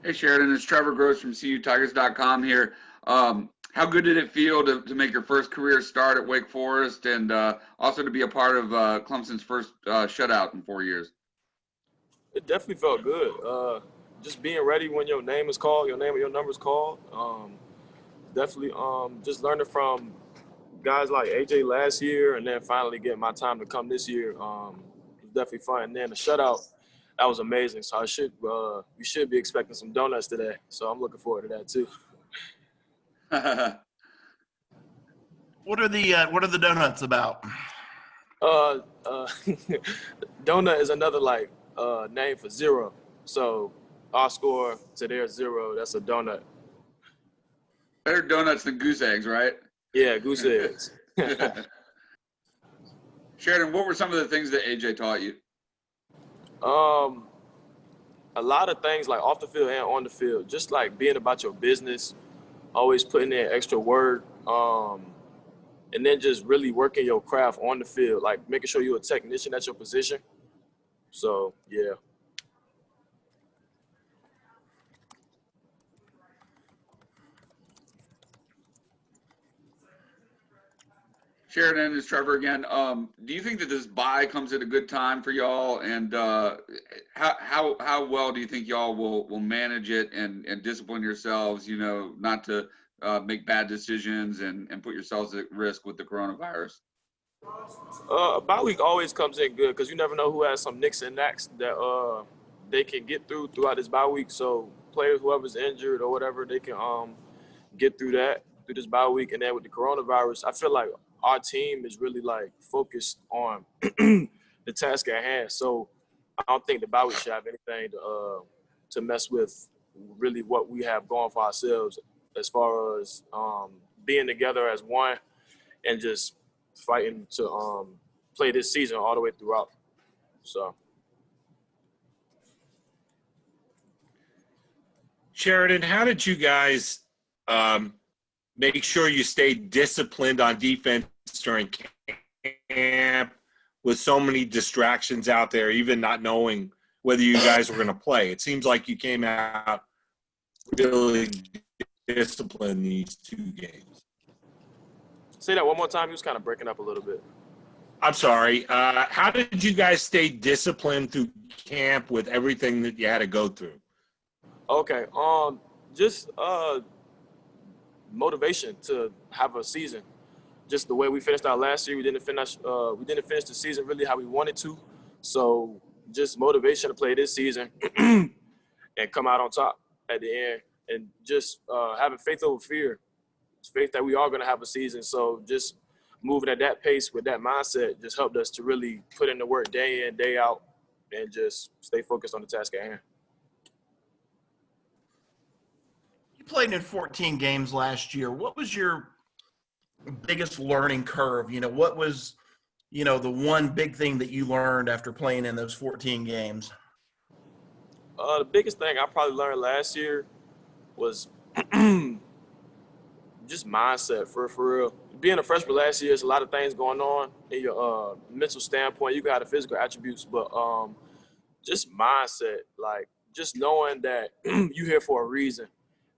Hey Sheridan, it's Trevor Gross from CUTigers.com here. How good did it feel to make your first career start at Wake Forest and also to be a part of Clemson's first shutout in 4 years? It definitely felt good. Just being ready when your name is called, your name or your number is called. Definitely just learning from guys like AJ last year and then finally getting my time to come this year. It was definitely fun. And then the shutout, that was amazing. So we should be expecting some donuts today. So I'm looking forward to that too. What are the donuts about? Uh, uh, donut is another name for zero. So our score to their zero, that's a donut. Better donuts than goose eggs, right? Yeah, goose eggs. Sheridan, what were some of the things that AJ taught you? A lot of things like off the field and on the field, just like being about your business, always putting in extra work, and then just really working your craft on the field, like making sure you're a technician at your position. So, yeah. Sheridan, it's Trevor again. Do you think that this bye comes at a good time for y'all? And how well do you think y'all will manage it and discipline yourselves? You know, not to make bad decisions and put yourselves at risk with the coronavirus. A bye week always comes in good because you never know who has some nicks and knacks that they can get throughout this bye week. So players, whoever's injured or whatever, they can get through this bye week. And then with the coronavirus, I feel like our team is really like focused on the task at hand. So I don't think the bye week should have anything to mess with really what we have going for ourselves as far as being together as one and just fighting to play this season all the way throughout. So. Sheridan, how did you guys make sure you stayed disciplined on defense during camp with so many distractions out there, even not knowing whether you guys were going to play? It seems like you came out really disciplined these 2 games. Say that one more time. He was kind of breaking up a little bit. I'm sorry. How did you guys stay disciplined through camp with everything that you had to go through? Okay. Just motivation to have a season. Just the way we finished out last year, we didn't finish the season really how we wanted to. So just motivation to play this season and come out on top at the end, and just having faith over fear. It's faith that we are going to have a season. So just moving at that pace with that mindset just helped us to really put in the work day in, day out, and just stay focused on the task at hand. You played in 14 games last year. What was your biggest learning curve? You know, what was, the one big thing that you learned after playing in those 14 games? The biggest thing I probably learned last year was just mindset for real. Being a freshman last year, there's a lot of things going on in your mental standpoint. You got the physical attributes, but just mindset, like just knowing that you're here for a reason.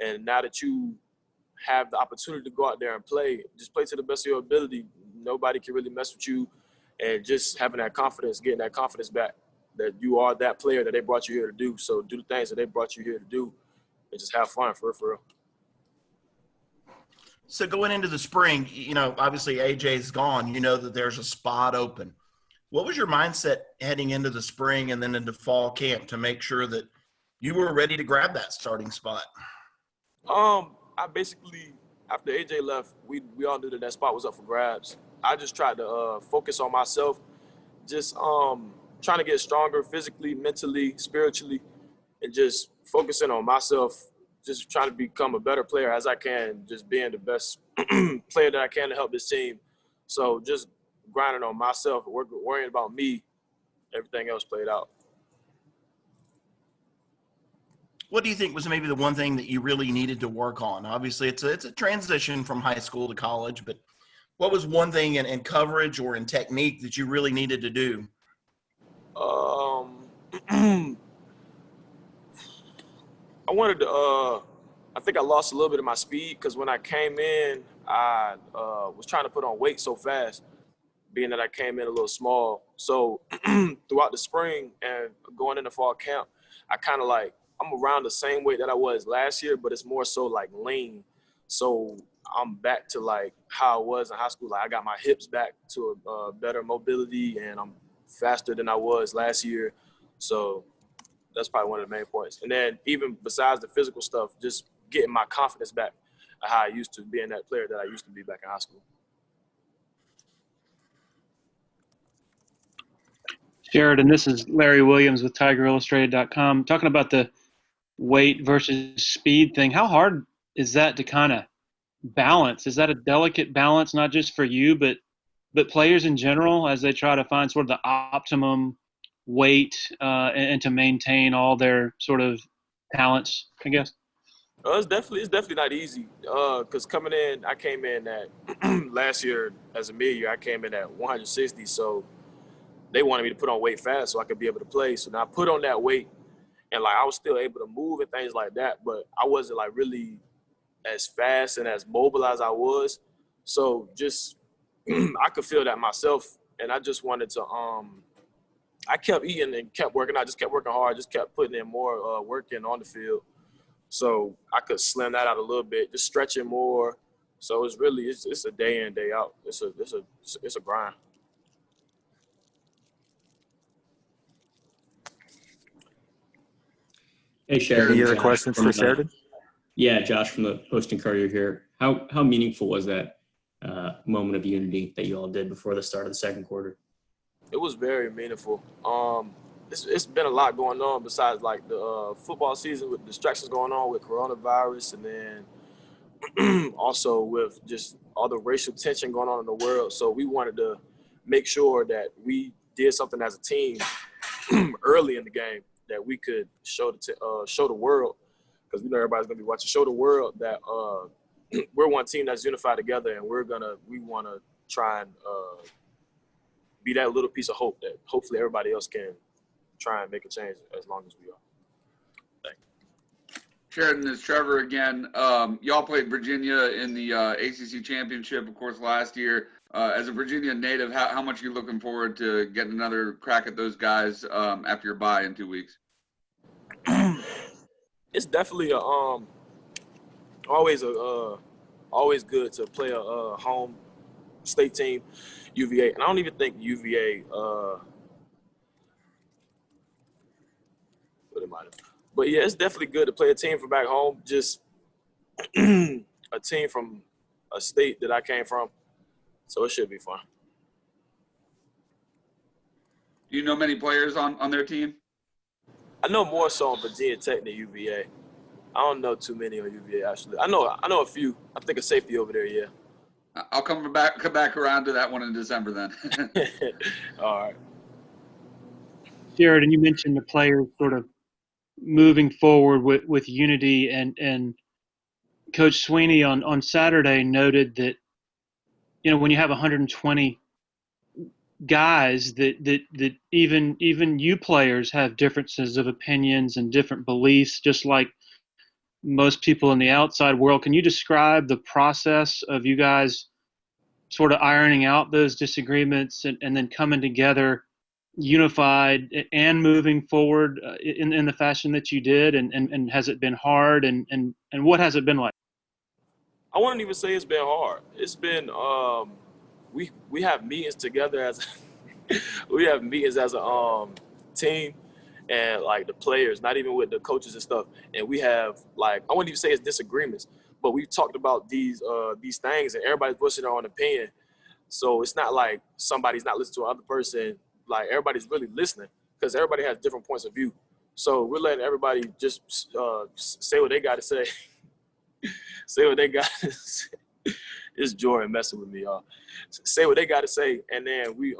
And now that you have the opportunity to go out there and play, just play to the best of your ability. Nobody can really mess with you. And just having that confidence, getting that confidence back that you are that player that they brought you here to do. So do the things that they brought you here to do and just have fun for real. So going into the spring, obviously AJ's gone. You know that there's a spot open. What was your mindset heading into the spring and then into fall camp to make sure that you were ready to grab that starting spot? I basically, after AJ left, we all knew that spot was up for grabs. I just tried to focus on myself, just trying to get stronger physically, mentally, spiritually, and just focusing on myself, just trying to become a better player as I can, just being the best player that I can to help this team. So just grinding on myself, worrying about me, everything else played out. What do you think was maybe the one thing that you really needed to work on? Obviously, it's a transition from high school to college, but what was one thing in coverage or in technique that you really needed to do? I wanted to. I think I lost a little bit of my speed because when I came in, I was trying to put on weight so fast, being that I came in a little small. So throughout the spring and going into fall camp, I kind of like I'm around the same weight that I was last year, but it's more so like lean. So I'm back to like how I was in high school. Like I got my hips back to a better mobility, and I'm faster than I was last year. So that's probably one of the main points. And then even besides the physical stuff, just getting my confidence back how I used to being that player that I used to be back in high school. Sheridan, this is Larry Williams with TigerIllustrated.com. Talking about the weight versus speed thing, how hard is that to kind of balance? Is that a delicate balance, not just for you, but players in general as they try to find sort of the optimum weight and to maintain all their sort of talents, I guess? It's definitely not easy. Cause coming in, I came in at last year as a mid-year, I came in at 160. So they wanted me to put on weight fast so I could be able to play. So now I put on that weight, and like I was still able to move and things like that, but I wasn't like really as fast and as mobile as I was. So just I could feel that myself, and I just wanted to. I kept eating and kept working. I just kept working hard. Just kept putting in more work in on the field, so I could slim that out a little bit. Just stretching more. So it's really it's a day in, day out. It's a grind. Hey, Sheridan. Any other Josh questions from, for Sheridan? Yeah, Josh from the Post and Courier here. How meaningful was that moment of unity that you all did before the start of the second quarter? It was very meaningful. It's been a lot going on besides like the football season with distractions going on with coronavirus, and then also with just all the racial tension going on in the world. So we wanted to make sure that we did something as a team early in the game that we could show the world, because we know everybody's gonna be watching. Show the world that we're one team that's unified together, and we want to try and be that little piece of hope that hopefully everybody else can try and make a change as long as we are. Sheridan, it's Trevor again. Y'all played Virginia in the ACC championship, of course, last year. As a Virginia native, how much are you looking forward to getting another crack at those guys after your bye in 2 weeks? It's definitely always good to play a home state team, UVA, and I don't even think UVA. But yeah, it's definitely good to play a team from back home. Just a team from a state that I came from, so it should be fun. Do you know many players on their team? I know more so on Virginia Tech than UVA. I don't know too many on UVA actually. I know a few. I think a safety over there, yeah. I'll come back around to that one in December then. All right. Sheridan, you mentioned the players sort of moving forward with unity, and Coach Sweeney on Saturday noted that, you know, when you have 120 guys, that even you players have differences of opinions and different beliefs, just like most people in the outside world. Can you describe the process of you guys sort of ironing out those disagreements and then coming together unified and moving forward in the fashion that you did? And has it been hard? And what has it been like? I wouldn't even say it's been hard. It's been we have meetings together as we have meetings as a team, and like the players, not even with the coaches and stuff. And we have, like, I wouldn't even say it's disagreements, but we've talked about these things, and everybody's voicing their own opinion. So it's not like somebody's not listening to another person. Like, everybody's really listening because everybody has different points of view. So we're letting everybody just say what they got to say. Say what they got to say. It's Jordan messing with me, y'all. Say what they got to say, and then we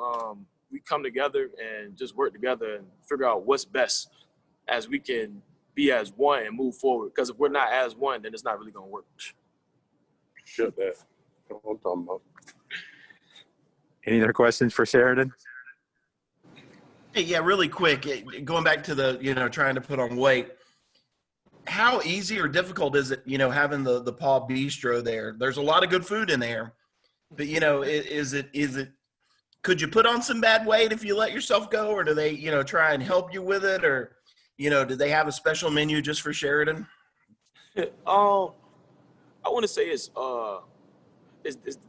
come together and just work together and figure out what's best as we can be as one and move forward. Because if we're not as one, then it's not really going to work. Shut that. What I'm talking about. Any other questions for Sheridan? Hey, yeah, really quick. Going back to the, trying to put on weight. how easy or difficult is it, having the Paul Bistro there? There's a lot of good food in there, but is it, could you put on some bad weight if you let yourself go, or do they, try and help you with it, or, do they have a special menu just for Sheridan? I want to say it's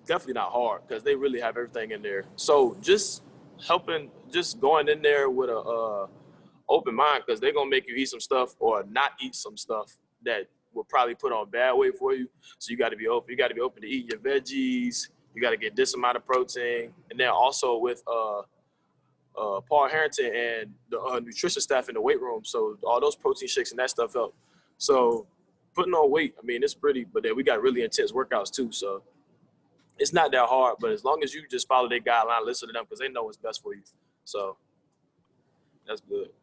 definitely not hard because they really have everything in there. So just going in there with a open mind, because they're gonna make you eat some stuff or not eat some stuff that will probably put on bad weight for you. So you got to be open. You got to be open to eat your veggies. You got to get this amount of protein, and then also with Paul Harrington and the nutrition staff in the weight room. So all those protein shakes and that stuff help. So putting on weight, I mean, it's pretty, but then we got really intense workouts too. So it's not that hard, but as long as you just follow their guideline, listen to them, because they know what's best for you. So that's good.